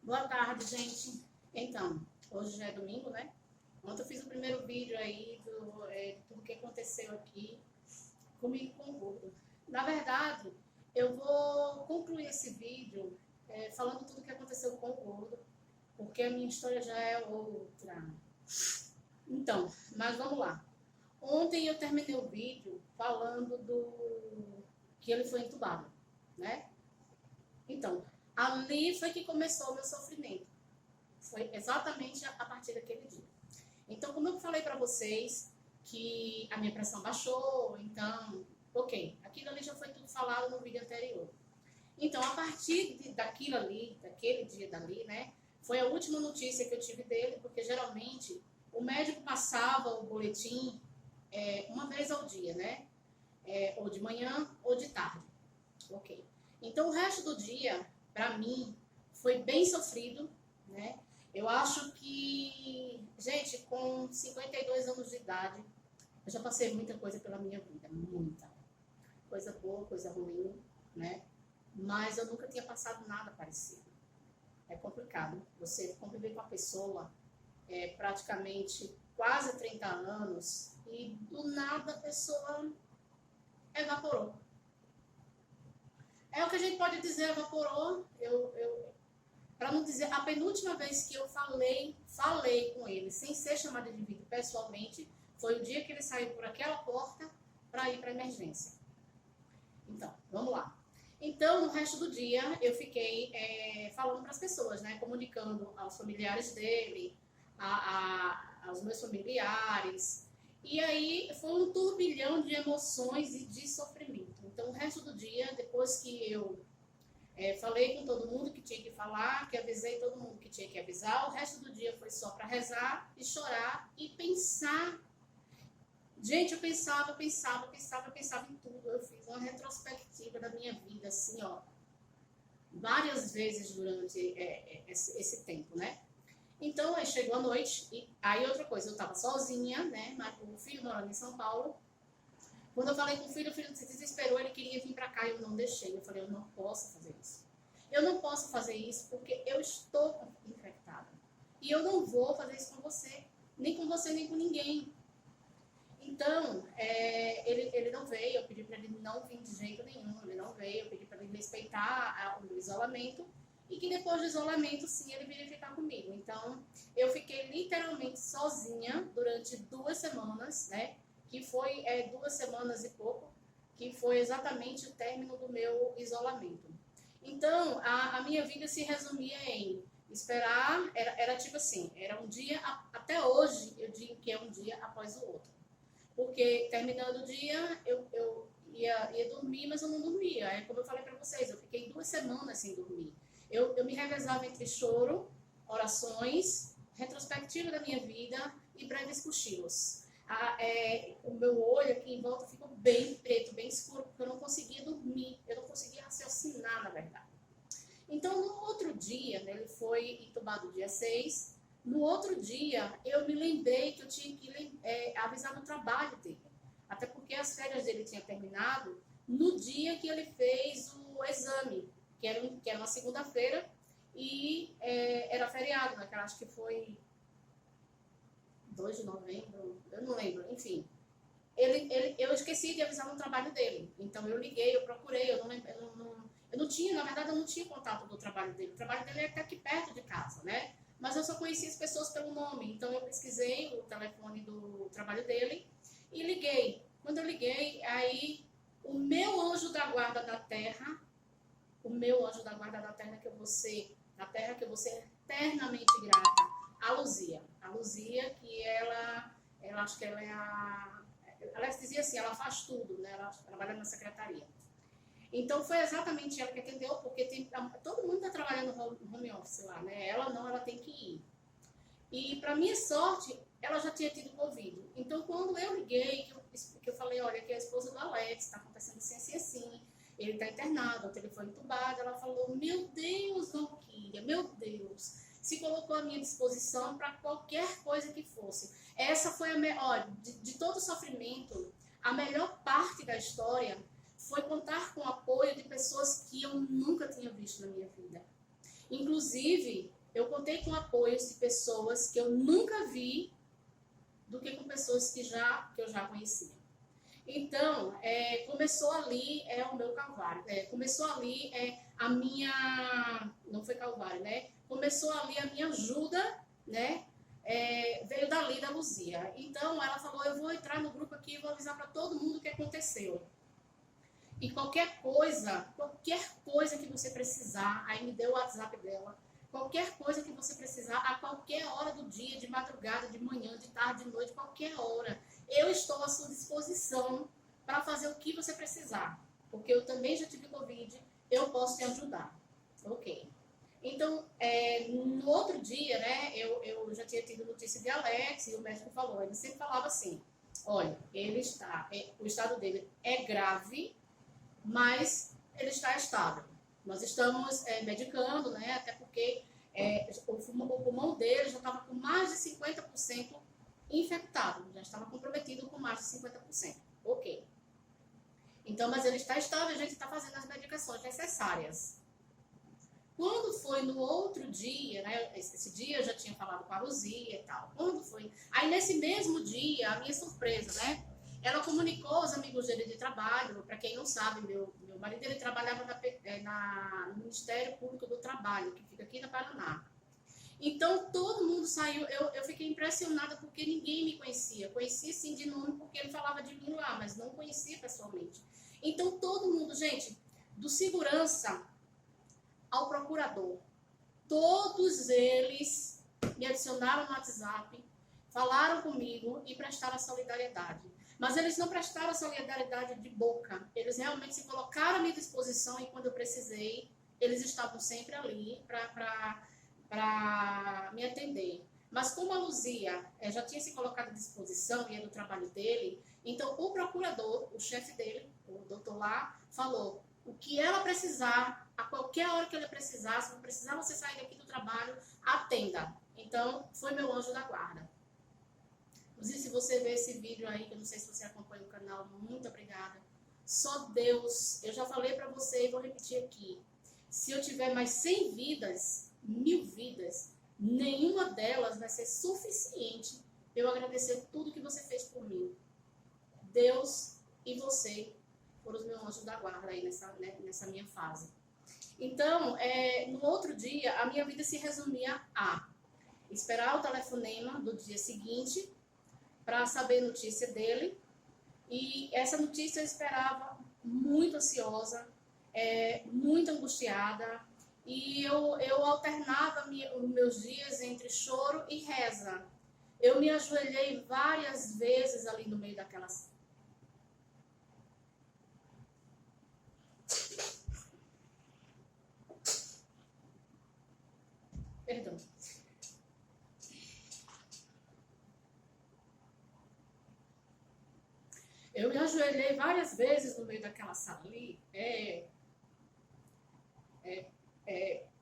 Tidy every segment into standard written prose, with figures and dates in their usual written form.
Boa tarde, gente. Então, hoje já é domingo, né? Ontem eu fiz o primeiro vídeo aí de tudo que aconteceu aqui comigo com o Gordo. Na verdade, eu vou concluir esse vídeo falando tudo o que aconteceu com o Gordo, porque a minha história já é outra. Então, mas vamos lá. Ontem eu terminei o vídeo falando do que ele foi entubado, né? Então, ali foi que começou o meu sofrimento. Foi exatamente a partir daquele dia. Então, como eu falei para vocês que a minha pressão baixou, então, ok, aquilo ali já foi tudo falado no vídeo anterior. Então, a partir daquilo ali, daquele dia dali, né, foi a última notícia que eu tive dele, porque geralmente o médico passava o boletim uma vez ao dia, né, ou de manhã ou de tarde, ok. Então, o resto do dia, para mim, foi bem sofrido, né. Eu acho que, gente, com 52 anos de idade, eu já passei muita coisa pela minha vida, muita. Coisa boa, coisa ruim, né? Mas eu nunca tinha passado nada parecido. É complicado. Você conviver com a pessoa praticamente quase 30 anos e do nada a pessoa evaporou. É o que a gente pode dizer, evaporou. Para não dizer, a penúltima vez que eu falei com ele, sem ser chamada de vídeo pessoalmente, foi o dia que ele saiu por aquela porta para ir para a emergência. Então, vamos lá. Então, no resto do dia, eu fiquei falando para as pessoas, né, comunicando aos familiares dele, aos meus familiares. E aí foi um turbilhão de emoções e de sofrimento. Então, o resto do dia, depois que eu falei com todo mundo que tinha que falar, que avisei todo mundo que tinha que avisar. O resto do dia foi só para rezar e chorar e pensar. Gente, eu pensava em tudo. Eu fiz uma retrospectiva da minha vida, assim, ó, várias vezes durante esse tempo, né? Então, aí chegou a noite, e aí outra coisa, eu estava sozinha, né? Mas o filho morando em São Paulo. Quando eu falei com o filho se desesperou, ele queria vir para cá e eu não deixei. Eu falei, eu não posso fazer isso. Eu não posso fazer isso porque eu estou infectada. E eu não vou fazer isso com você, nem com ninguém. Então, ele não veio, eu pedi para ele não vir de jeito nenhum, ele não veio, eu pedi para ele respeitar o isolamento e que depois do isolamento, sim, ele viria ficar comigo. Então, eu fiquei literalmente sozinha durante 2 semanas, né? Que foi 2 semanas e pouco, que foi exatamente o término do meu isolamento. Então, a minha vida se resumia em esperar, era tipo assim, era um dia, até hoje eu digo que é um dia após o outro. Porque terminando o dia, eu ia dormir, mas eu não dormia. É como eu falei para vocês, eu fiquei 2 semanas sem dormir. Eu me revezava entre choro, orações, retrospectiva da minha vida e breves cochilos. O meu olho aqui em volta ficou bem preto, bem escuro, porque eu não conseguia dormir, eu não conseguia raciocinar, na verdade. Então, no outro dia, né, ele foi entubado dia 6, no outro dia, eu me lembrei que eu tinha que avisar no trabalho dele, até porque as férias dele tinham terminado no dia que ele fez o exame, que era uma segunda-feira, e era feriado, né, que eu acho que foi 2 de novembro, eu não lembro, enfim. Eu esqueci de avisar no trabalho dele. Então eu liguei, eu procurei, eu não tinha, na verdade eu não tinha contato do trabalho dele. O trabalho dele é até aqui perto de casa, né? Mas eu só conhecia as pessoas pelo nome. Então eu pesquisei o telefone do trabalho dele e liguei. Quando eu liguei, aí o meu anjo da guarda da terra, que eu vou ser, da terra que eu vou ser eternamente grata, a Luzia, que ela acho que ela ela dizia assim, ela faz tudo, né? Ela trabalha na secretaria. Então foi exatamente ela que atendeu, porque todo mundo está trabalhando no home office lá, né? Ela não, ela tem que ir. E para minha sorte, ela já tinha tido Covid. Então quando eu liguei, que eu falei, olha, que é a esposa do Alex, está acontecendo assim, ele está internado, ele foi entubado, ela falou, meu Deus, Valquíria, meu Deus, se colocou à minha disposição para qualquer coisa que fosse. Essa foi de todo o sofrimento, a melhor parte da história foi contar com o apoio de pessoas que eu nunca tinha visto na minha vida. Inclusive, eu contei com apoios de pessoas que eu nunca vi do que com pessoas que eu já conhecia. Então, começou ali o meu calvário. Começou ali a minha... Não foi calvário, né? Começou ali a minha ajuda, né? Veio dali da Luzia. Então, ela falou, eu vou entrar no grupo aqui e vou avisar para todo mundo o que aconteceu. E qualquer coisa que você precisar, aí me deu o WhatsApp dela, qualquer coisa que você precisar, a qualquer hora do dia, de madrugada, de manhã, de tarde, de noite, qualquer hora, eu estou à sua disposição para fazer o que você precisar. Porque eu também já tive Covid, eu posso te ajudar. Ok. Então, no outro dia, né, eu já tinha tido notícia de Alex e o médico falou, ele sempre falava assim, olha, o estado dele é grave, mas ele está estável. Nós estamos medicando, né, até porque o pulmão dele já estava com mais de 50% infectado, já estava comprometido com mais de 50%. Ok. Então, mas ele está estável, a gente está fazendo as medicações necessárias. Quando foi no outro dia, né, esse dia eu já tinha falado com a Luzia e tal, quando foi? Aí nesse mesmo dia, a minha surpresa, né, ela comunicou os amigos dele de trabalho, para quem não sabe, meu marido ele trabalhava no Ministério Público do Trabalho, que fica aqui na Paraná. Então, todo mundo saiu, eu fiquei impressionada porque ninguém me conhecia. Conhecia, sim, de nome, porque ele falava de mim lá, mas não conhecia pessoalmente. Então, todo mundo, gente, do segurança ao procurador, todos eles me adicionaram no WhatsApp, falaram comigo e prestaram solidariedade. Mas eles não prestaram solidariedade de boca, eles realmente se colocaram à minha disposição e quando eu precisei, eles estavam sempre ali para me atender. Mas como a Luzia já tinha se colocado à disposição e é do trabalho dele, então o procurador, o chefe dele, o doutor lá, falou, o que ela precisar, a qualquer hora que ele precisar, se não precisar você sair daqui do trabalho, atenda. Então, foi meu anjo da guarda. Inclusive, se você vê esse vídeo aí, que eu não sei se você acompanha o canal, muito obrigada. Só Deus, eu já falei para você e vou repetir aqui. Se eu tiver mais 100 vidas, 1000 vidas, nenhuma delas vai ser suficiente para eu agradecer tudo que você fez por mim. Deus e você foram os meus anjos da guarda aí nessa minha fase. Então, no outro dia, a minha vida se resumia a esperar o telefonema do dia seguinte para saber a notícia dele. E essa notícia eu esperava muito ansiosa, muito angustiada. E eu alternava os meus dias entre choro e reza. Eu me ajoelhei várias vezes ali no meio daquelas... Perdão. Eu me ajoelhei várias vezes no meio daquela sala ali,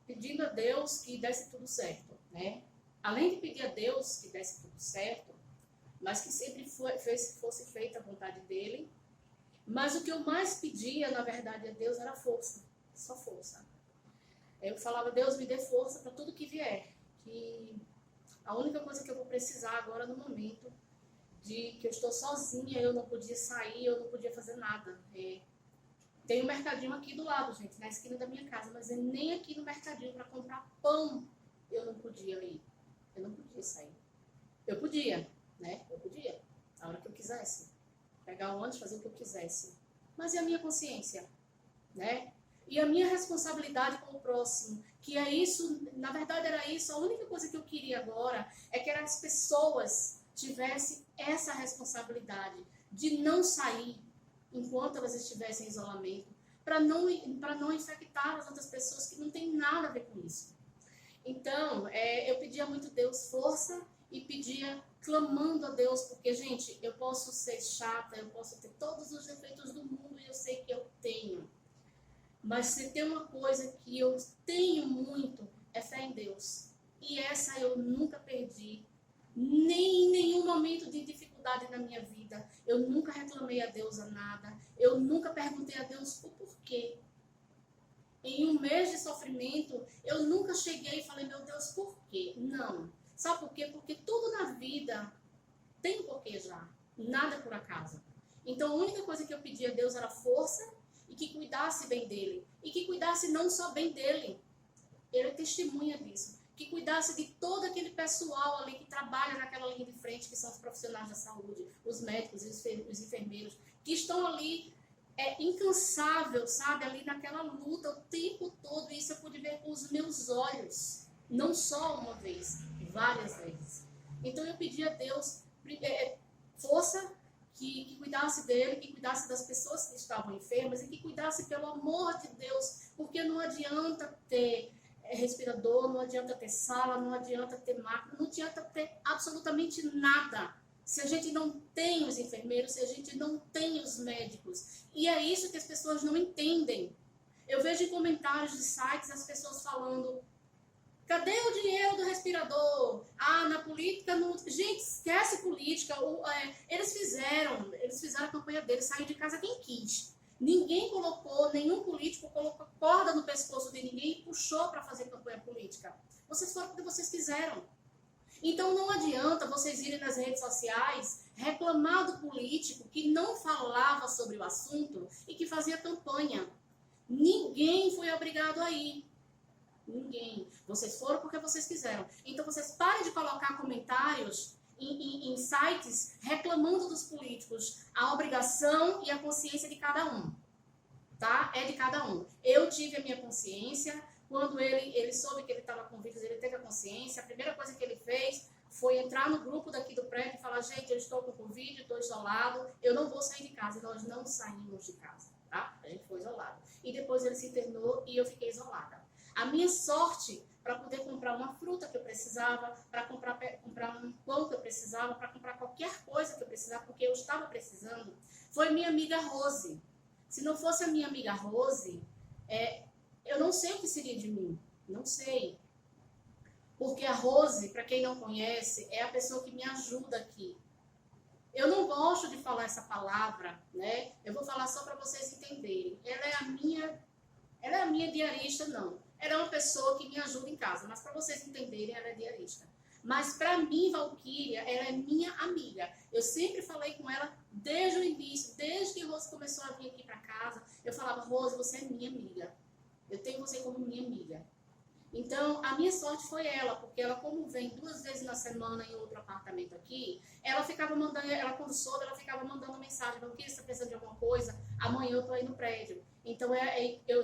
pedindo a Deus que desse tudo certo, né? Além de pedir a Deus que desse tudo certo, mas que sempre fosse feita a vontade dele. Mas o que eu mais pedia, na verdade, a Deus era força, só força. Eu falava, Deus, me dê força para tudo que vier, que a única coisa que eu vou precisar agora no momento de que eu estou sozinha, eu não podia sair, eu não podia fazer nada. Tem um mercadinho aqui do lado, gente, na esquina da minha casa, mas nem aqui no mercadinho para comprar pão eu não podia ir. Eu não podia sair. Eu podia, né? Eu podia, a hora que eu quisesse. Pegar o ônibus, fazer o que eu quisesse. Mas e a minha consciência, né? E a minha responsabilidade com o próximo, que é isso, na verdade era isso, a única coisa que eu queria agora é que as pessoas tivessem essa responsabilidade de não sair enquanto elas estivessem em isolamento, para não infectar as outras pessoas que não tem nada a ver com isso. Então, eu pedia muito a Deus força e pedia clamando a Deus, porque, gente, eu posso ser chata, eu posso ter todos os defeitos do mundo e eu sei que eu tenho. Mas se tem uma coisa que eu tenho muito, é fé em Deus. E essa eu nunca perdi, nem em nenhum momento de dificuldade na minha vida. Eu nunca reclamei a Deus a nada, eu nunca perguntei a Deus o porquê. Em um mês de sofrimento, eu nunca cheguei e falei, meu Deus, por quê? Não. Sabe por quê? Porque tudo na vida tem um porquê já. Nada é por acaso. Então, a única coisa que eu pedi a Deus era força e que cuidasse bem dele. E que cuidasse não só bem dele. Ele é testemunha disso. Que cuidasse de todo aquele pessoal ali que trabalha naquela linha de frente, que são os profissionais da saúde, os médicos, os enfermeiros, que estão ali incansável, sabe? Ali naquela luta o tempo todo. Isso eu pude ver com os meus olhos. Não só uma vez, várias vezes. Então eu pedi a Deus força, que cuidasse dele, que cuidasse das pessoas que estavam enfermas e que cuidasse, pelo amor de Deus, porque não adianta ter respirador, não adianta ter sala, não adianta ter máquina, não adianta ter absolutamente nada se a gente não tem os enfermeiros, se a gente não tem os médicos. E é isso que as pessoas não entendem. Eu vejo em comentários de sites as pessoas falando: cadê o dinheiro do respirador? Ah, na política não... Gente, esquece política. Eles fizeram a campanha deles, saiu de casa quem quis. Ninguém colocou, nenhum político colocou corda no pescoço de ninguém e puxou para fazer campanha política. Vocês foram porque vocês fizeram. Então não adianta vocês irem nas redes sociais reclamar do político que não falava sobre o assunto e que fazia campanha. Ninguém foi obrigado a ir. Ninguém. Vocês foram porque vocês quiseram. Então vocês parem de colocar comentários em sites reclamando dos políticos. A obrigação e a consciência de cada um. Tá? É de cada um. Eu tive a minha consciência. Quando ele soube que ele estava com vírus, ele teve a consciência. A primeira coisa que ele fez foi entrar no grupo daqui do prédio e falar: gente, eu estou com Covid, estou isolado, eu não vou sair de casa. E nós não saímos de casa. Tá? A gente foi isolado. E depois ele se internou e eu fiquei isolada. A minha sorte para poder comprar uma fruta que eu precisava, para comprar um pão que eu precisava, para comprar qualquer coisa que eu precisava, porque eu estava precisando, foi minha amiga Rose. Se não fosse a minha amiga Rose, eu não sei o que seria de mim. Não sei. Porque a Rose, para quem não conhece, é a pessoa que me ajuda aqui. Eu não gosto de falar essa palavra, né? Eu vou falar só para vocês entenderem. Ela é a minha diarista, não. Ela é uma pessoa que me ajuda em casa, mas para vocês entenderem, ela é diarista. Mas para mim, Valquíria, ela é minha amiga. Eu sempre falei com ela desde o início, desde que Rose começou a vir aqui para casa. Eu falava: Rose, você é minha amiga. Eu tenho você como minha amiga. Então, a minha sorte foi ela, porque ela, como vem 2 vezes na semana em outro apartamento aqui, ela ficava mandando, quando soube, ela ficava mandando mensagem: Valquíria, você está precisando de alguma coisa? Amanhã eu estou aí no prédio. Então,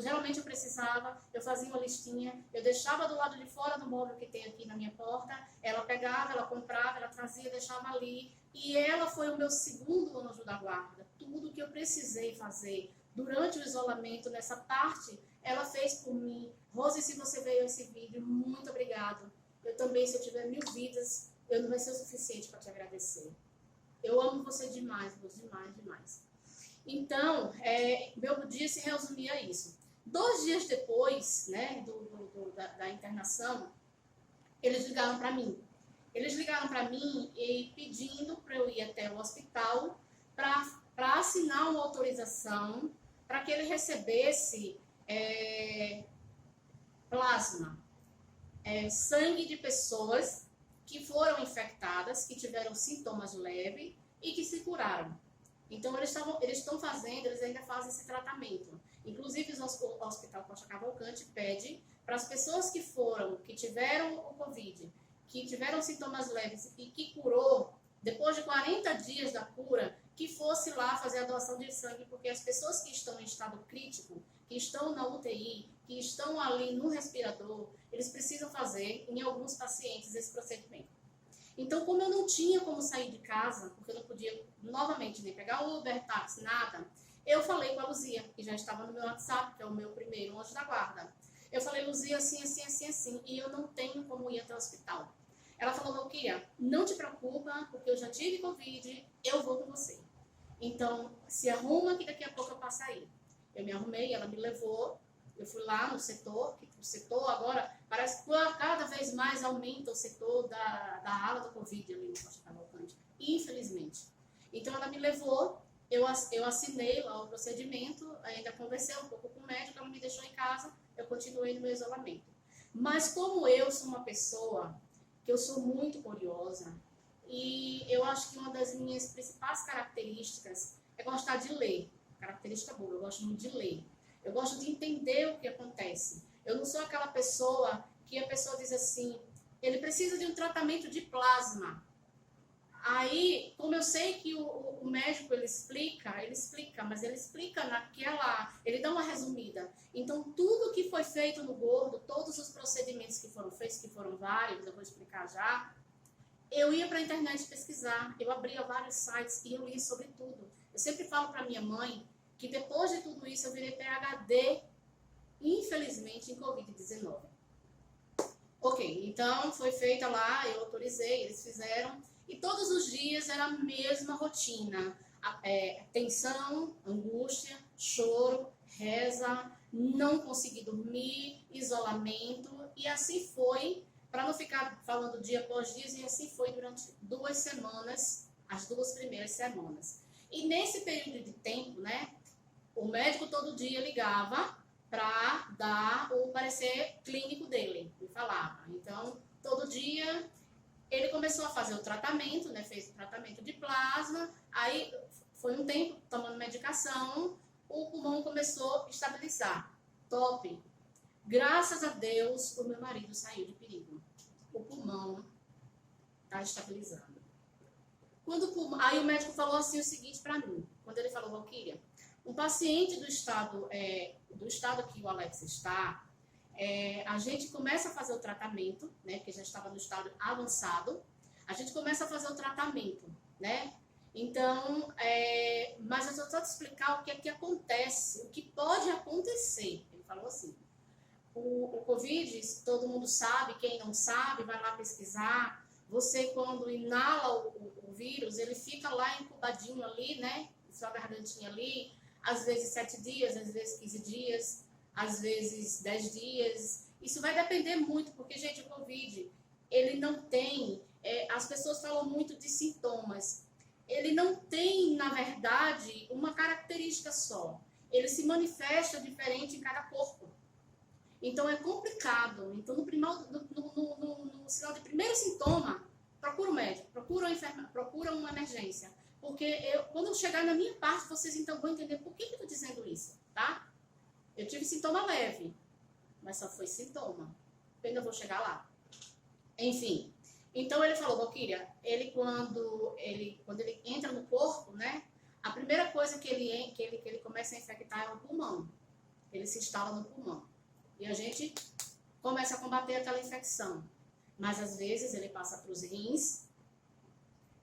geralmente eu precisava, eu fazia uma listinha, eu deixava do lado de fora do móvel que tem aqui na minha porta, ela pegava, ela comprava, ela trazia, deixava ali. E ela foi o meu segundo anjo da guarda. Tudo que eu precisei fazer durante o isolamento, nessa parte, ela fez por mim. Rose, se você veio a esse vídeo, muito obrigado. Eu também, se eu tiver 1000 vidas, eu não vai ser o suficiente para te agradecer. Eu amo você demais, Rose, demais, demais. Então, meu dia se resumia a isso. 2 dias depois, né, da internação, eles ligaram para mim. Eles ligaram para mim e pedindo para eu ir até o hospital para assinar uma autorização para que ele recebesse plasma, sangue de pessoas que foram infectadas, que tiveram sintomas leves e que se curaram. Então, eles ainda fazem esse tratamento. Inclusive, o Hospital Costa Cavalcante pede para as pessoas que tiveram o Covid, que tiveram sintomas leves e que curou, depois de 40 dias da cura, que fosse lá fazer a doação de sangue, porque as pessoas que estão em estado crítico, que estão na UTI, que estão ali no respirador, eles precisam fazer, em alguns pacientes, esse procedimento. Então, como eu não tinha como sair de casa, porque eu não podia, novamente, nem pegar Uber, táxi, nada, eu falei com a Luzia, que já estava no meu WhatsApp, que é o meu primeiro anjo da guarda. Eu falei: Luzia, assim, assim, assim, assim, e eu não tenho como ir até o hospital. Ela falou: Valquíria, não te preocupa, porque eu já tive Covid, eu vou com você. Então, se arruma que daqui a pouco eu passo aí. Eu me arrumei, ela me levou, eu fui lá no setor, que o setor agora, parece que cada vez mais aumenta o setor da ala do Covid ali no Costa Cavalcante, infelizmente. Então, ela me levou, eu assinei lá o procedimento, ainda conversei um pouco com o médico, ela me deixou em casa, eu continuei no meu isolamento. Mas como eu sou uma pessoa que eu sou muito curiosa, e eu acho que uma das minhas principais características é gostar de ler. Característica boa, eu gosto muito de ler. Eu gosto de entender o que acontece. Eu não sou aquela pessoa que a pessoa diz assim, ele precisa de um tratamento de plasma. Aí, como eu sei que o médico ele explica, mas ele explica ele dá uma resumida. Então, tudo que foi feito no gordo, todos os procedimentos que foram feitos, que foram vários, eu vou explicar já, eu ia para a internet pesquisar, eu abria vários sites e eu lia sobre tudo. Eu sempre falo para minha mãe que depois de tudo isso eu virei PhD, infelizmente, em Covid-19. Ok, então foi feita lá, eu autorizei, eles fizeram, e todos os dias era a mesma rotina. Tensão, angústia, choro, reza, não consegui dormir, isolamento, e assim foi, para não ficar falando dia após dia, e assim foi durante 2 semanas, as 2 primeiras semanas. E nesse período de tempo, né, o médico todo dia ligava para dar o parecer clínico dele, me falava. Então, todo dia ele começou a fazer o tratamento, né, fez o tratamento de plasma, aí foi um tempo tomando medicação, o pulmão começou a estabilizar. Top! Graças a Deus, o meu marido saiu de perigo. O pulmão está estabilizando. Aí o médico falou assim o seguinte para mim, quando ele falou, Valquíria, um paciente do estado que o Alex está, a gente começa a fazer o tratamento, né, porque já estava no estado avançado, a gente começa a fazer o tratamento, né? Então, mas eu só te explicar o que é que acontece, o que pode acontecer. Ele falou assim, o Covid, todo mundo sabe, quem não sabe, vai lá pesquisar. Você, quando inala o vírus, ele fica lá incubadinho ali, né? Sua gargantinha ali, às vezes 7 dias, às vezes 15 dias, às vezes 10 dias. Isso vai depender muito, porque, gente, o Covid, ele não tem... as pessoas falam muito de sintomas. Ele não tem, na verdade, uma característica só. Ele se manifesta diferente em cada corpo. Então, é complicado. Então, no sinal de primeiro sintoma, procura um médico, procura uma emergência. Porque quando eu chegar na minha parte, vocês então vão entender por que eu estou dizendo isso, tá? Eu tive sintoma leve, mas só foi sintoma. Eu ainda vou chegar lá. Enfim, então ele falou, Valquíria, quando ele entra no corpo, né? A primeira coisa que ele começa a infectar é o pulmão. Ele se instala no pulmão. E a gente começa a combater aquela infecção. Mas às vezes ele passa para os rins,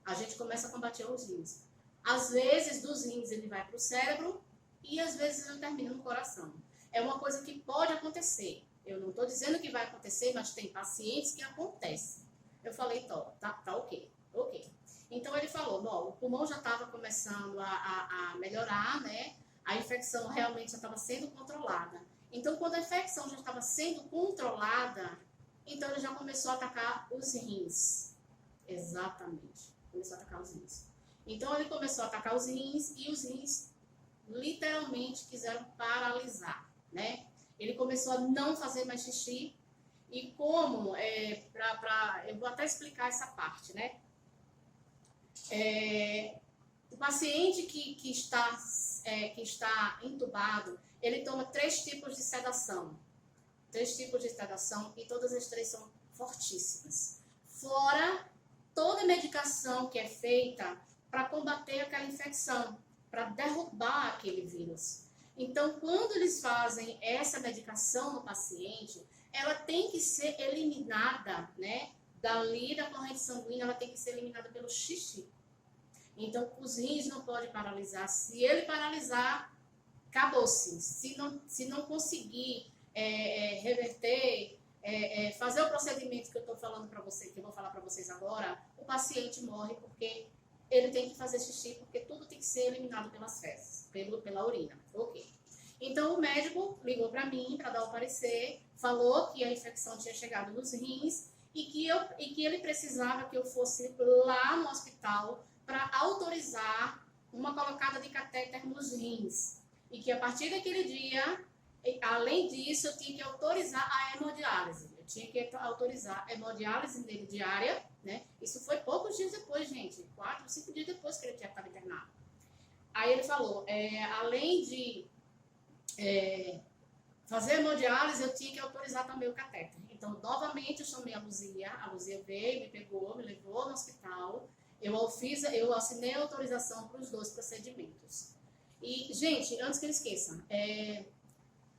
a gente começa a combater os rins. Às vezes dos rins ele vai para o cérebro e às vezes ele termina no coração. É uma coisa que pode acontecer. Eu não estou dizendo que vai acontecer, mas tem pacientes que acontece. Eu falei, tá ok. Então ele falou, bom, o pulmão já estava começando a melhorar, né? A infecção realmente já estava sendo controlada. Então, quando a infecção já estava sendo controlada, então ele já começou a atacar os rins. Exatamente. Começou a atacar os rins. Então, ele começou a atacar os rins e os rins literalmente quiseram paralisar, né? Ele começou a não fazer mais xixi. E como, eu vou até explicar essa parte, né? O paciente que está entubado, ele toma 3 tipos de sedação. 3 tipos de sedação e todas as 3 são fortíssimas. Fora toda a medicação que é feita para combater aquela infecção, para derrubar aquele vírus. Então, quando eles fazem essa medicação no paciente, ela tem que ser eliminada, né? Dali da corrente sanguínea, ela tem que ser eliminada pelo xixi. Então, os rins não podem paralisar. Se ele paralisar, acabou-se. Se não conseguir reverter, fazer o procedimento que eu estou falando para vocês, que eu vou falar para vocês agora, o paciente morre porque ele tem que fazer xixi, porque tudo tem que ser eliminado pelas fezes, pela urina. Ok. Então, o médico ligou para mim para dar o parecer, falou que a infecção tinha chegado nos rins e que ele precisava que eu fosse lá no hospital para autorizar uma colocada de catéter nos rins. E que a partir daquele dia Além disso, eu tinha que autorizar a hemodiálise. Eu tinha que autorizar a hemodiálise nele diária, né? Isso foi poucos dias depois, gente. 4, 5 dias depois que ele tinha estado internado. Aí ele falou, além de fazer hemodiálise, eu tinha que autorizar também o catéter. Então, novamente, eu chamei a Luzia veio, me pegou, me levou no hospital. Eu assinei a autorização para os 2 procedimentos. E, gente, antes que eu esqueça,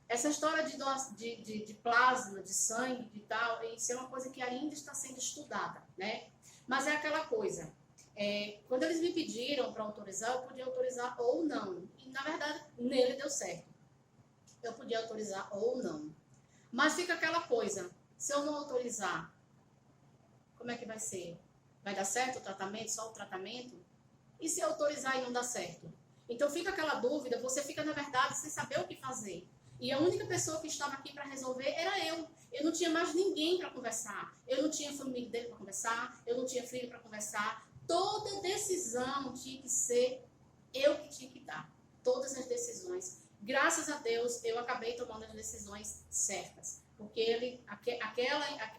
essa história de plasma, de sangue e tal, isso é uma coisa que ainda está sendo estudada, né? Mas é aquela coisa, quando eles me pediram para autorizar, eu podia autorizar ou não. E, na verdade, nele deu certo. Eu podia autorizar ou não. Mas fica aquela coisa, se eu não autorizar, como é que vai ser? Vai dar certo o tratamento, só o tratamento? E se eu autorizar e não dar certo? Então fica aquela dúvida, você fica, na verdade, sem saber o que fazer. E a única pessoa que estava aqui para resolver era eu. Eu não tinha mais ninguém para conversar. Eu não tinha família dele para conversar, eu não tinha filho para conversar. Toda decisão tinha que ser eu que tinha que dar. Todas as decisões. Graças a Deus, eu acabei tomando as decisões certas. Porque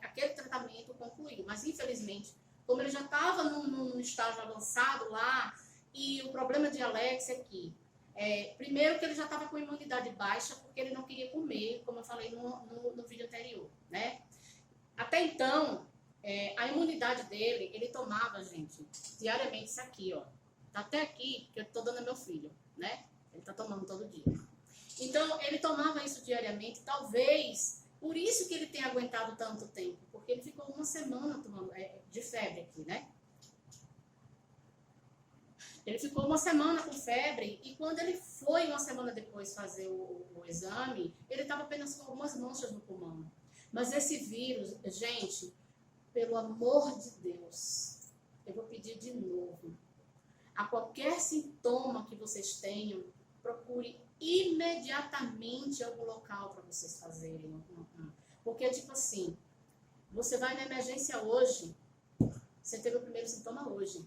aquele tratamento concluiu. Mas, infelizmente, como ele já estava num estágio avançado lá, e o problema de Alex é que, primeiro que ele já estava com imunidade baixa, porque ele não queria comer, como eu falei no vídeo anterior, né? Até então, a imunidade dele, ele tomava, gente, diariamente isso aqui, ó. Tá até aqui, que eu tô dando ao meu filho, né? Ele tá tomando todo dia. Então, ele tomava isso diariamente, talvez, por isso que ele tenha aguentado tanto tempo, porque ele ficou uma semana tomando, de febre aqui, né? Ele ficou uma semana com febre e quando ele foi uma semana depois fazer o exame, ele estava apenas com algumas manchas no pulmão. Mas esse vírus, gente, pelo amor de Deus, eu vou pedir de novo. A qualquer sintoma que vocês tenham, procure imediatamente algum local para vocês fazerem. Porque, tipo assim, você vai na emergência hoje, você teve o primeiro sintoma hoje.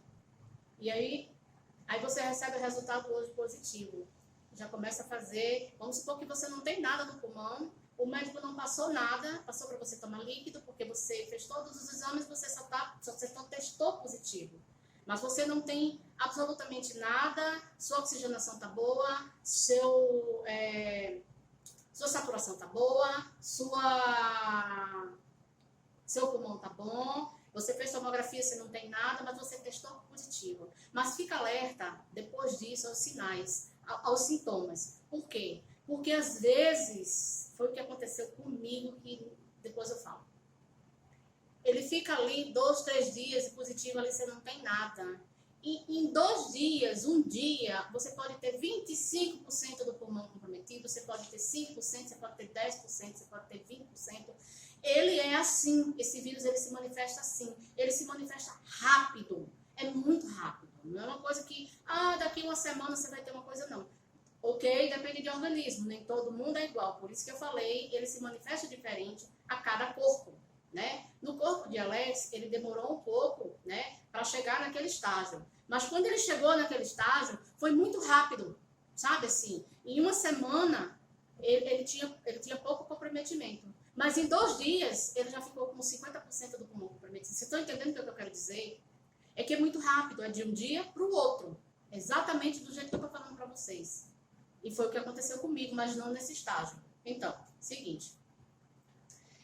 E aí você recebe o resultado hoje positivo. Já começa a fazer, vamos supor que você não tem nada no pulmão, o médico não passou nada, passou para você tomar líquido, porque você fez todos os exames, você só testou positivo. Mas você não tem absolutamente nada, sua oxigenação está boa, sua saturação está boa, seu pulmão está bom, você fez tomografia, você não tem nada, mas você testou positivo. Mas fica alerta, depois disso, aos sinais, aos sintomas. Por quê? Porque às vezes, foi o que aconteceu comigo, que depois eu falo. Ele fica ali 2, 3 dias e positivo ali, você não tem nada. E em 2 dias, um dia, você pode ter 25% do pulmão comprometido, você pode ter 5%, você pode ter 10%, você pode ter 20%. Ele é assim, esse vírus ele se manifesta assim, ele se manifesta rápido, é muito rápido. Não é uma coisa que, daqui uma semana você vai ter uma coisa, não. Ok? Depende de organismo, nem todo mundo é igual. Por isso que eu falei, ele se manifesta diferente a cada corpo, né? No corpo de Alex, ele demorou um pouco, né, para chegar naquele estágio. Mas quando ele chegou naquele estágio, foi muito rápido, sabe assim? Em uma semana, ele tinha pouco comprometimento. Mas em 2 dias, ele já ficou com 50% do pulmão comprometido. Vocês estão entendendo o que eu quero dizer? É que é muito rápido, é de um dia para o outro. Exatamente do jeito que eu estou falando para vocês. E foi o que aconteceu comigo, mas não nesse estágio. Então, seguinte.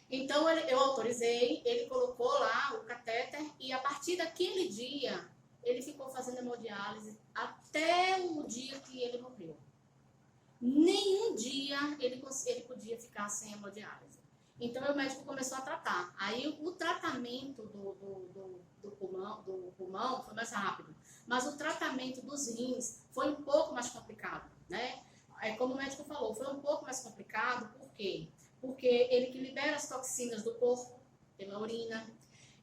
Então, eu autorizei, ele colocou lá o catéter e a partir daquele dia, ele ficou fazendo hemodiálise até o dia que ele morreu. Nenhum dia ele podia ficar sem hemodiálise. Então, o médico começou a tratar. Aí, o tratamento do pulmão foi mais rápido. Mas o tratamento dos rins foi um pouco mais complicado, né? Como o médico falou, foi um pouco mais complicado, por quê? Porque ele que libera as toxinas do corpo pela urina,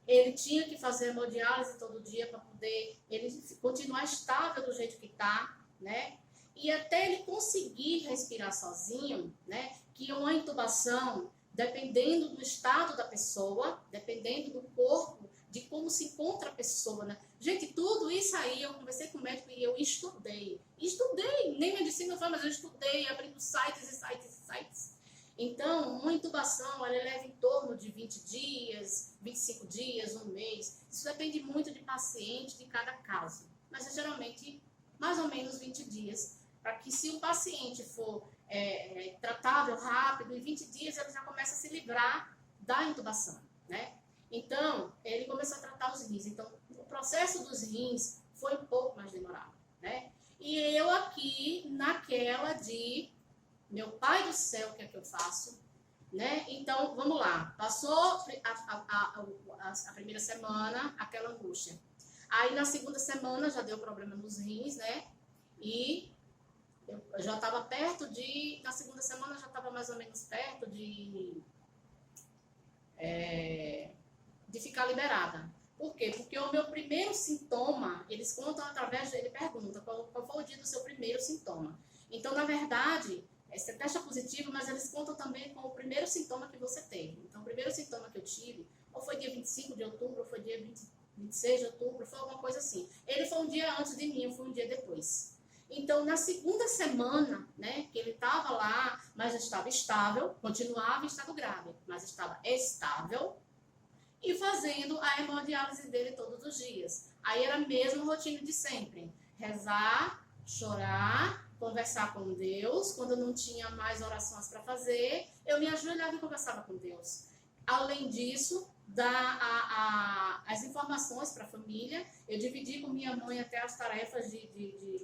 ele tinha que fazer hemodiálise todo dia para poder ele continuar estável do jeito que está, né? E até ele conseguir respirar sozinho, né? Que uma intubação, dependendo do estado da pessoa, dependendo do corpo, de como se encontra a pessoa, né? Gente, tudo isso aí eu conversei com o médico e eu estudei, nem medicina foi, mas eu estudei, abrindo sites e sites e sites. Então, uma intubação, ela leva em torno de 20 dias, 25 dias, um mês. Isso depende muito de paciente, de cada caso. Mas é geralmente mais ou menos 20 dias, para que se o paciente for tratável rápido, em 20 dias ele já começa a se livrar da intubação, né? Então, ele começou a tratar os rins. Então, o processo dos rins foi um pouco mais demorado, né? E eu aqui, naquela de, meu pai do céu, o que é que eu faço? Né? Então, vamos lá. Passou a primeira semana, aquela angústia. Aí, na segunda semana, já deu problema nos rins, né? E eu já estava perto de... Na segunda semana, já estava mais ou menos perto de ficar liberada. Por quê? Porque o meu primeiro sintoma, eles contam através... Ele pergunta qual foi o dia do seu primeiro sintoma. Então, na verdade... Você testa positivo, mas eles contam também com o primeiro sintoma que você teve. Então, o primeiro sintoma que eu tive, ou foi dia 25 de outubro, ou foi dia 26 de outubro, foi alguma coisa assim. Ele foi um dia antes de mim, ou foi um dia depois. Então, na segunda semana, né, que ele estava lá, mas já estava estável, continuava em estado grave, mas estava estável, e fazendo a hemodiálise dele todos os dias. Aí era a mesma rotina de sempre. Rezar, chorar, conversar com Deus. Quando eu não tinha mais orações para fazer, eu me ajoelhava e conversava com Deus. Além disso, dar as informações para a família. Eu dividi com minha mãe até as tarefas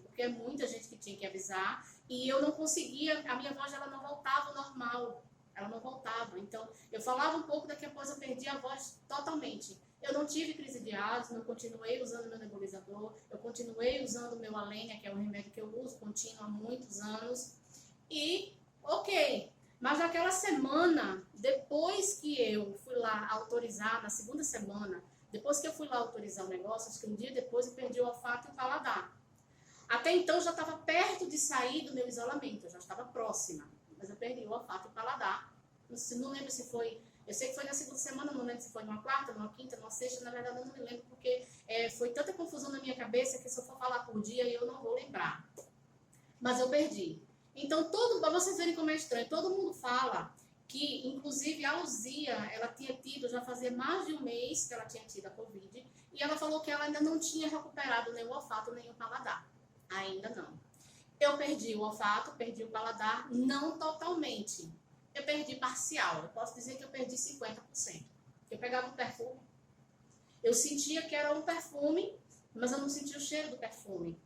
porque é muita gente que tinha que avisar. E eu não conseguia, a minha voz ela não voltava ao normal. Ela não voltava. Então, eu falava um pouco, daqui a pouco eu perdi a voz totalmente. Eu não tive crise de asma, eu continuei usando meu nebulizador, eu continuei usando meu Alenia, que é um remédio que eu uso contínuo há muitos anos. E, ok, mas naquela semana, depois que eu fui lá autorizar, na segunda semana, depois que eu fui lá autorizar o negócio, acho que um dia depois eu perdi o olfato e o paladar. Até então eu já estava perto de sair do meu isolamento, eu já estava próxima, mas eu perdi o olfato e o paladar. Não lembro se foi... Eu sei que foi na segunda semana, não lembro se foi numa quarta, numa quinta, numa sexta, na verdade eu não me lembro, porque foi tanta confusão na minha cabeça que se eu for falar por dia eu não vou lembrar. Mas eu perdi. Então, para vocês verem como é estranho, todo mundo fala que, inclusive, a Luzia, ela tinha tido, já fazia mais de um mês que ela tinha tido a Covid, e ela falou que ela ainda não tinha recuperado nem o olfato, nem o paladar. Ainda não. Eu perdi o olfato, perdi o paladar, não totalmente. Eu perdi parcial. Eu posso dizer que eu perdi 50%. Eu pegava um perfume, eu sentia que era um perfume, mas eu não sentia o cheiro do perfume.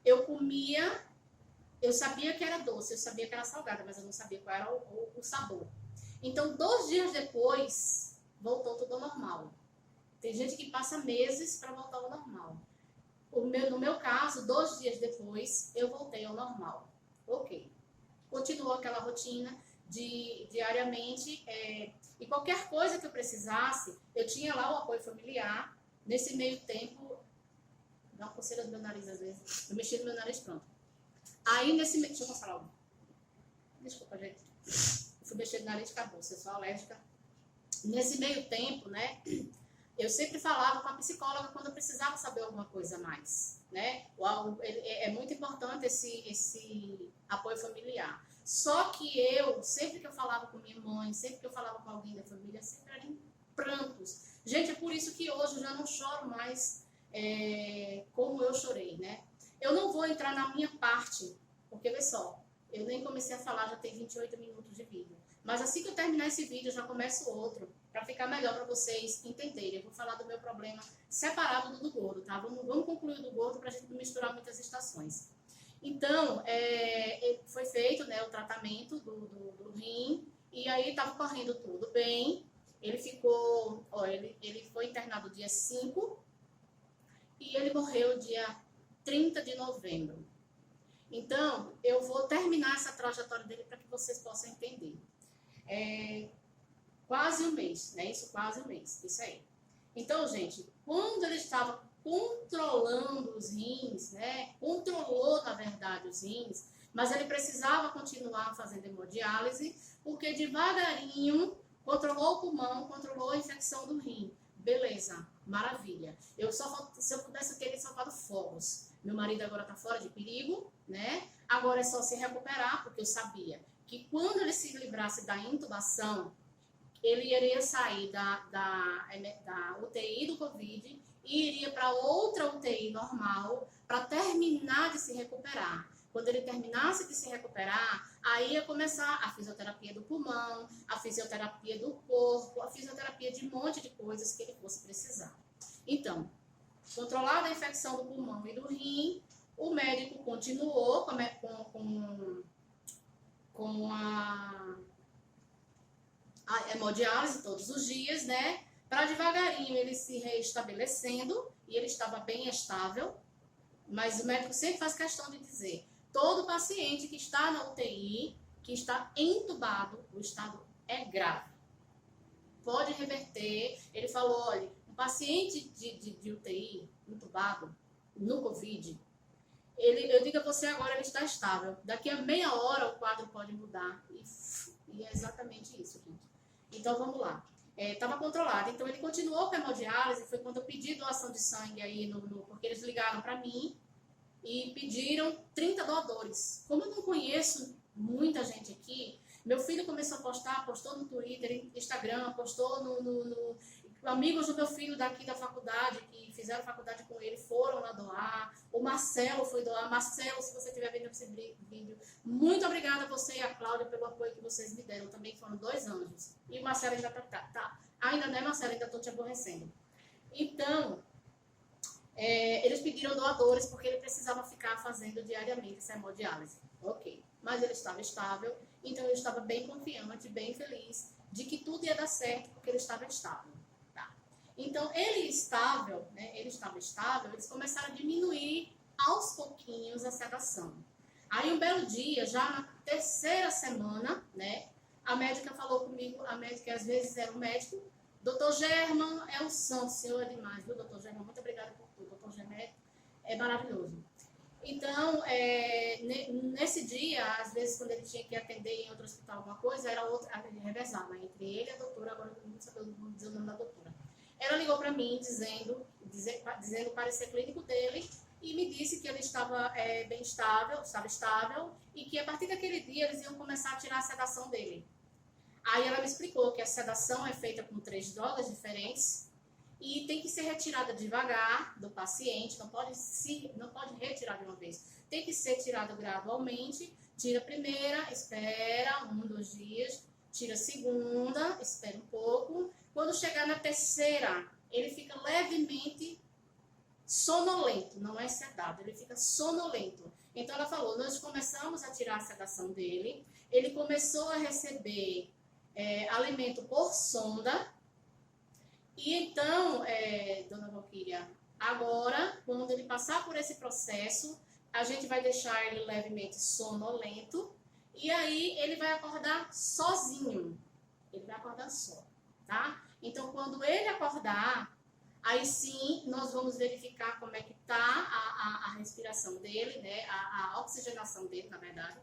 Eu comia, eu sabia que era doce, eu sabia que era salgada, mas eu não sabia qual era o sabor. Então, 2 dias depois, voltou tudo ao normal. Tem gente que passa meses para voltar ao normal. No meu caso, 2 dias depois, eu voltei ao normal. Ok. Continuou aquela rotina diariamente, e qualquer coisa que eu precisasse, eu tinha lá o apoio familiar. Nesse meio tempo, dá uma coceira no meu nariz às vezes, eu mexi no meu nariz, pronto. Aí nesse meio, deixa eu passar logo. Desculpa, gente. Eu fui mexer no nariz, acabou, eu sou alérgica. Nesse meio tempo, né, eu sempre falava com a psicóloga quando eu precisava saber alguma coisa a mais, né? É muito importante esse apoio familiar. Só que sempre que eu falava com minha mãe, sempre que eu falava com alguém da família, sempre era em prantos. Gente, é por isso que hoje eu já não choro mais como eu chorei, né? Eu não vou entrar na minha parte, porque, vê só, eu nem comecei a falar, já tem 28 minutos de vídeo. Mas assim que eu terminar esse vídeo, eu já começo outro, para ficar melhor para vocês entenderem. Eu vou falar do meu problema separado do gordo, tá? Vamos concluir o do gordo para a gente não misturar muitas estações. Então, foi feito, né, o tratamento do rim, e aí estava correndo tudo bem. Ele ficou, ele foi internado dia 5 e ele morreu dia 30 de novembro. Então, eu vou terminar essa trajetória dele para que vocês possam entender. Quase um mês, né? Isso, quase um mês, isso aí. Então, gente, quando ele estava controlando os rins, né? Controlou, na verdade, os rins, mas ele precisava continuar fazendo hemodiálise, porque devagarinho controlou o pulmão, controlou a infecção do rim. Beleza, maravilha. Se eu pudesse, eu teria salvado fogos. Meu marido agora está fora de perigo, né? Agora é só se recuperar, porque eu sabia que quando ele se livrasse da intubação, ele iria sair da UTI do Covid e iria para outra UTI normal para terminar de se recuperar. Quando ele terminasse de se recuperar, aí ia começar a fisioterapia do pulmão, a fisioterapia do corpo, a fisioterapia de um monte de coisas que ele fosse precisar. Então, controlada a infecção do pulmão e do rim, o médico continuou com a hemodiálise todos os dias, né? Para devagarinho ele se reestabelecendo, e ele estava bem estável, mas o médico sempre faz questão de dizer, todo paciente que está na UTI, que está entubado, o estado é grave. Pode reverter. Ele falou, olha, um paciente de UTI, entubado, no Covid, eu digo a você agora, ele está estável. Daqui a meia hora o quadro pode mudar. E é exatamente isso, gente. Então, vamos lá. Estava controlado. Então, ele continuou com a hemodiálise. Foi quando eu pedi doação de sangue aí, porque eles ligaram para mim e pediram 30 doadores. Como eu não conheço muita gente aqui, meu filho começou a postar, postou no Twitter, Instagram, postou amigos do meu filho daqui da faculdade, que fizeram faculdade com ele, foram lá doar. O Marcelo foi doar. Marcelo, se você estiver vendo esse vídeo, muito obrigada a você e a Cláudia pelo apoio que vocês me deram. Também foram 2 anjos. E o Marcelo ainda ainda não é, Marcelo, ainda estou te aborrecendo. Então, eles pediram doadores porque ele precisava ficar fazendo diariamente essa hemodiálise. Ok. Mas ele estava estável, então eu estava bem confiante, bem feliz de que tudo ia dar certo porque ele estava estável. Então, ele estava estável, eles começaram a diminuir aos pouquinhos a sedação. Aí, um belo dia, já na 3ª semana, né, a médica falou comigo, a médica às vezes era o médico, Dr. German é um santo, senhor é demais, viu, Dr. German? Muito obrigada por tudo, Dr. German é maravilhoso. Então, nesse dia, às vezes, quando ele tinha que atender em outro hospital alguma coisa, era outra, ele revezava entre ele e a doutora, agora eu não sei dizer o nome da doutora. Ela ligou para mim dizendo o parecer clínico dele e me disse que ele estava bem estável, estava estável e que a partir daquele dia eles iam começar a tirar a sedação dele. Aí ela me explicou que a sedação é feita com 3 drogas diferentes e tem que ser retirada devagar do paciente, não pode retirar de uma vez. Tem que ser tirada gradualmente, tira a primeira, espera 1, 2 dias, tira a segunda, espera um pouco. Quando chegar na 3ª, ele fica levemente sonolento, não é sedado, ele fica sonolento. Então ela falou, nós começamos a tirar a sedação dele, ele começou a receber alimento por sonda, e então, dona Valquíria, agora, quando ele passar por esse processo, a gente vai deixar ele levemente sonolento, e aí ele vai acordar sozinho, ele vai acordar só, tá? Então, quando ele acordar, aí sim nós vamos verificar como é que está a respiração dele, né? A oxigenação dele, na verdade.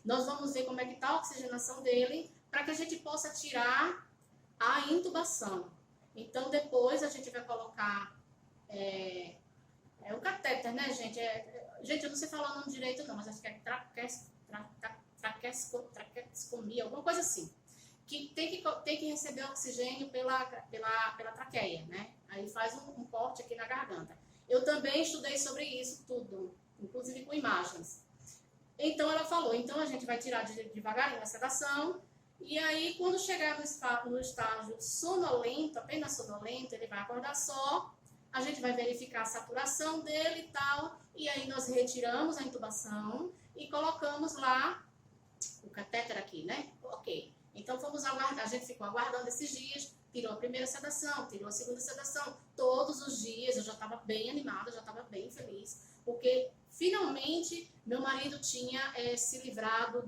Nós vamos ver como é que está a oxigenação dele para que a gente possa tirar a intubação. Então, depois a gente vai colocar o catéter, né, gente? Gente, eu não sei falar o nome direito não, mas acho que é traqueoscomia, alguma coisa assim. Que tem que receber oxigênio pela traqueia, né? Aí faz um corte aqui na garganta. Eu também estudei sobre isso tudo, inclusive com imagens. Então ela falou, então a gente vai tirar devagarinho a sedação, e aí quando chegar no estágio sonolento, apenas sonolento, ele vai acordar só, a gente vai verificar a saturação dele e tal, e aí nós retiramos a intubação e colocamos lá o catéter aqui, né? Ok. Então, vamos aguardar. A gente ficou aguardando esses dias, tirou a primeira sedação, tirou a segunda sedação. Todos os dias eu já estava bem animada, já estava bem feliz, porque finalmente meu marido tinha se livrado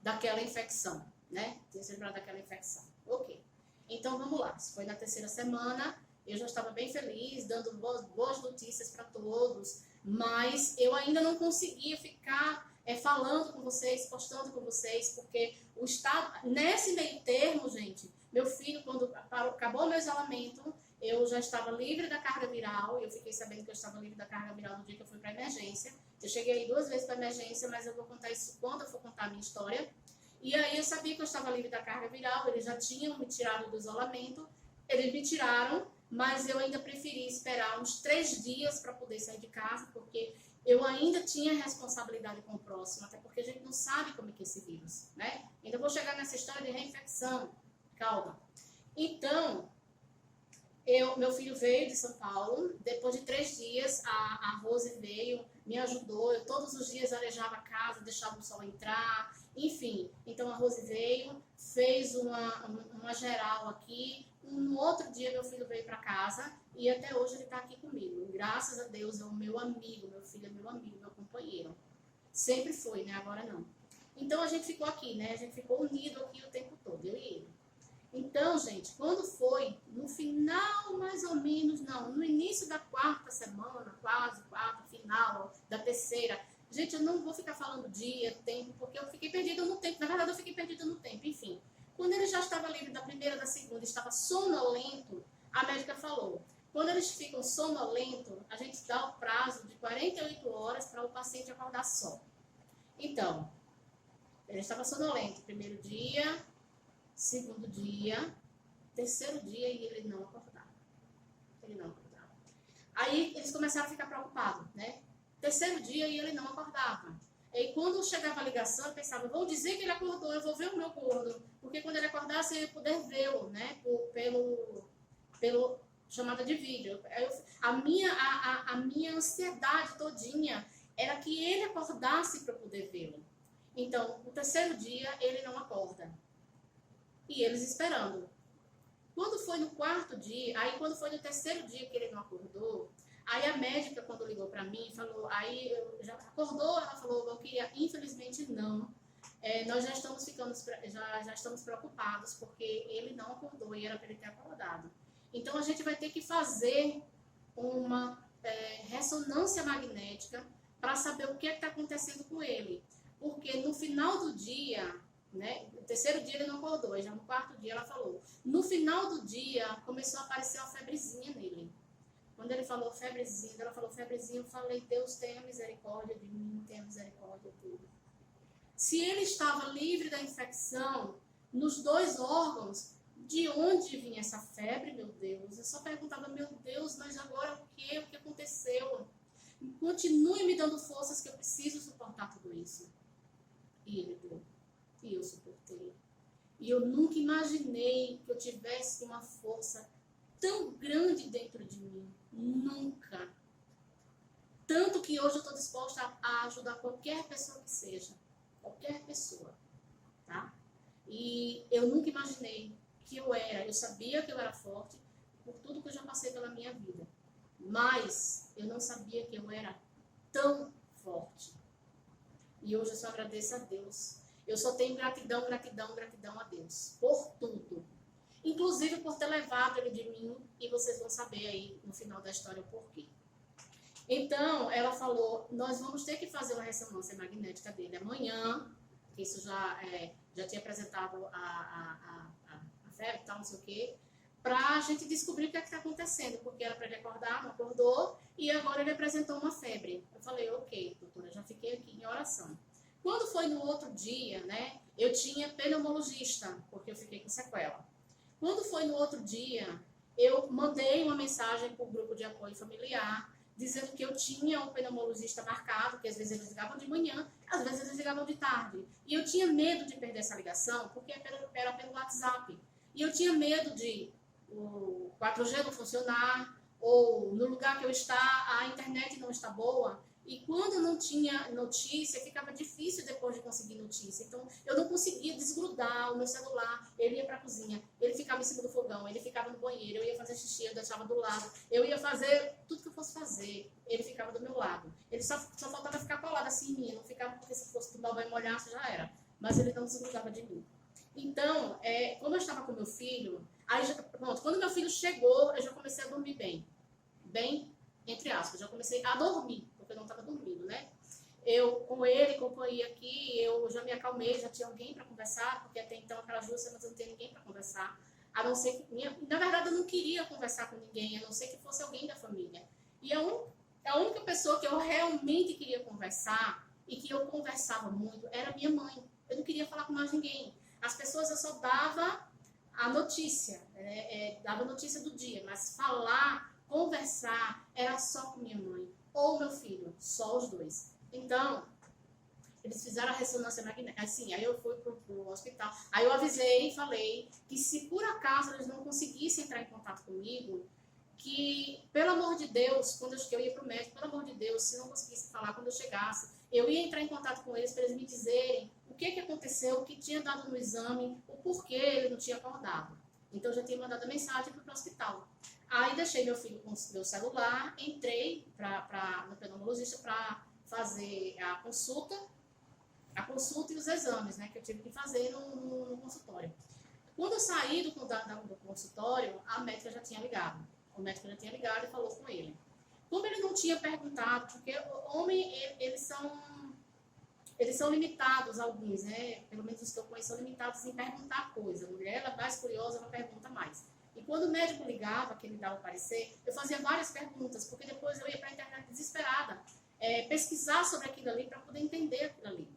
daquela infecção, né? Tinha se livrado daquela infecção. Ok. Então, vamos lá. Foi na 3ª semana, eu já estava bem feliz, dando boas notícias para todos, mas eu ainda não conseguia ficar falando com vocês, postando com vocês, porque o estado, nesse meio termo, gente, meu filho, quando acabou o meu isolamento, eu já estava livre da carga viral, eu fiquei sabendo que eu estava livre da carga viral no dia que eu fui para emergência. Eu cheguei aí 2 vezes para emergência, mas eu vou contar isso quando eu for contar a minha história. E aí eu sabia que eu estava livre da carga viral, eles já tinham me tirado do isolamento, eles me tiraram, mas eu ainda preferi esperar uns 3 dias para poder sair de casa, porque eu ainda tinha responsabilidade com o próximo, até porque a gente não sabe como é que é esse vírus, né? Ainda vou chegar nessa história de reinfecção, calma. Então, meu filho veio de São Paulo, depois de 3 dias, a Rose veio, me ajudou, eu todos os dias arejava a casa, deixava o sol entrar, enfim. Então a Rose veio, fez uma geral aqui, no outro dia meu filho veio para casa e até hoje ele está aqui comigo. Graças a Deus é o meu amigo, meu filho é meu amigo, meu companheiro. Sempre foi, né? Agora não. Então a gente ficou aqui, né? A gente ficou unido aqui o tempo todo, eu e ele. Então, gente, quando foi no final, mais ou menos, não, no início da 4ª semana, quase, 4ª, final da 3ª, gente, eu não vou ficar falando dia, tempo, porque eu fiquei perdida no tempo, na verdade eu fiquei perdida no tempo, enfim. Quando ele já estava livre da 1ª, da 2ª, estava sonolento, a médica falou, quando eles ficam sonolentos, a gente dá o prazo de 48 horas para o paciente acordar só. Então, ele estava sonolento, 1º dia, 2º dia, 3º dia e ele não acordava. Ele não acordava. Aí eles começaram a ficar preocupados, né? 3º dia e ele não acordava. E quando chegava a ligação, eu pensava, vou dizer que ele acordou, eu vou ver o meu gordo. Porque quando ele acordasse, eu ia poder vê-lo, né? Pelo chamada de vídeo. A minha ansiedade todinha era que ele acordasse para poder vê-lo. Então, o 3º dia, ele não acorda. E eles esperando. Quando foi no 4º dia, aí quando foi no 3º dia que ele não acordou, aí a médica, quando ligou para mim, falou, aí eu já acordou, ela falou, eu queria, infelizmente não, nós já estamos preocupados, porque ele não acordou e era para ele ter acordado. Então a gente vai ter que fazer uma ressonância magnética para saber o que está acontecendo com ele. Porque no final do dia, né, no 3º dia ele não acordou, já no 4º dia ela falou. No final do dia começou a aparecer uma febrezinha nele. Quando ele falou febrezinha, ela falou febrezinha, eu falei, Deus tenha misericórdia de mim, tenha misericórdia de tudo. Se ele estava livre da infecção nos 2 órgãos, de onde vinha essa febre, meu Deus? Eu só perguntava, meu Deus, mas agora o que? O que aconteceu? Continue me dando forças que eu preciso suportar tudo isso. E ele deu. E eu suportei. E eu nunca imaginei que eu tivesse uma força tão grande dentro de mim. Nunca. Tanto que hoje eu estou disposta a ajudar qualquer pessoa que seja. Qualquer pessoa. Tá? E eu nunca imaginei que eu sabia que eu era forte por tudo que eu já passei pela minha vida. Mas eu não sabia que eu era tão forte. E hoje eu só agradeço a Deus. Eu só tenho gratidão, gratidão, gratidão a Deus. Por tudo. Inclusive por ter levado ele de mim. E vocês vão saber aí no final da história o porquê. Então, ela falou, nós vamos ter que fazer uma ressonância magnética dele amanhã. Que isso já tinha apresentado a febre e tal, não sei o quê. Pra gente descobrir o que é que está acontecendo. Porque era para ele acordar, não acordou. E agora ele apresentou uma febre. Eu falei, ok, doutora, já fiquei aqui em oração. Quando foi no outro dia, né, eu tinha pneumologista, porque eu fiquei com sequela. Quando foi no outro dia, eu mandei uma mensagem para o grupo de apoio familiar, dizendo que eu tinha um pneumologista marcado, que às vezes eles ligavam de manhã, às vezes eles ligavam de tarde. E eu tinha medo de perder essa ligação, porque era pelo WhatsApp. E eu tinha medo de o 4G não funcionar, ou no lugar que eu estar, a internet não está boa. E quando não tinha notícia, ficava difícil depois de conseguir notícia. Então, eu não conseguia desgrudar o meu celular. Ele ia para a cozinha, ele ficava em cima do fogão, ele ficava no banheiro, eu ia fazer xixi, eu deixava do lado. Eu ia fazer tudo que eu fosse fazer, ele ficava do meu lado. Ele só faltava ficar colado assim em mim, não ficava porque se fosse tomar banho molhaço já era. Mas ele não desgrudava de mim. Então, como eu estava com meu filho, aí pronto, quando meu filho chegou, eu já comecei a dormir bem. Bem, entre aspas, já comecei a dormir. Porque eu não estava dormindo, né? Eu, com ele, companhia aqui, eu já me acalmei, já tinha alguém para conversar, porque até então, aquelas 2 semanas eu não tinha ninguém para conversar. a não ser que na verdade eu não queria conversar com ninguém, a não ser que fosse alguém da família. E a única pessoa que eu realmente queria conversar e que eu conversava muito era minha mãe. Eu não queria falar com mais ninguém. As pessoas eu só dava a notícia, dava notícia do dia, mas falar, conversar era só com minha mãe ou meu filho, só os dois. Então, eles fizeram a ressonância magnética, assim, aí eu fui pro hospital. Aí eu avisei e falei que se por acaso eles não conseguissem entrar em contato comigo, que, pelo amor de Deus, quando eu ia pro médico, pelo amor de Deus, se não conseguisse falar quando eu chegasse, eu ia entrar em contato com eles para eles me dizerem o que aconteceu, o que tinha dado no exame, o porquê ele não tinha acordado. Então, eu já tinha mandado a mensagem para o hospital. Aí, deixei meu filho com o meu celular, entrei no pneumologista para fazer a consulta e os exames, né, que eu tive que fazer no consultório. Quando eu saí do consultório, a médica já tinha ligado. O médico já tinha ligado e falou com ele. Como ele não tinha perguntado, porque o homem, eles são limitados, alguns, né? Pelo menos os que eu conheço são limitados em perguntar coisa. A mulher, ela é mais curiosa, ela pergunta mais. E quando o médico ligava, que ele dava o parecer, eu fazia várias perguntas, porque depois eu ia para a internet desesperada, pesquisar sobre aquilo ali para poder entender aquilo ali.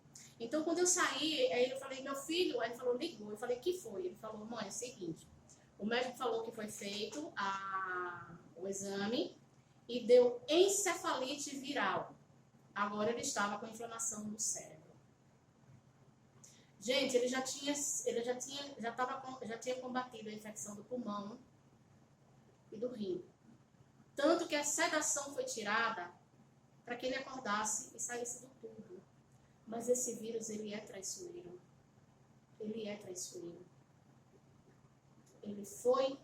Então, quando eu saí, aí eu falei, meu filho, aí ele falou, ligou. Eu falei, que foi? Ele falou, mãe, é o seguinte, o médico falou que foi feito o exame e deu encefalite viral. Agora ele estava com inflamação no cérebro. Gente, ele já tinha combatido a infecção do pulmão e do rim. Tanto que a sedação foi tirada para que ele acordasse e saísse do tubo. Mas esse vírus, ele é traiçoeiro. Ele é traiçoeiro. Ele foi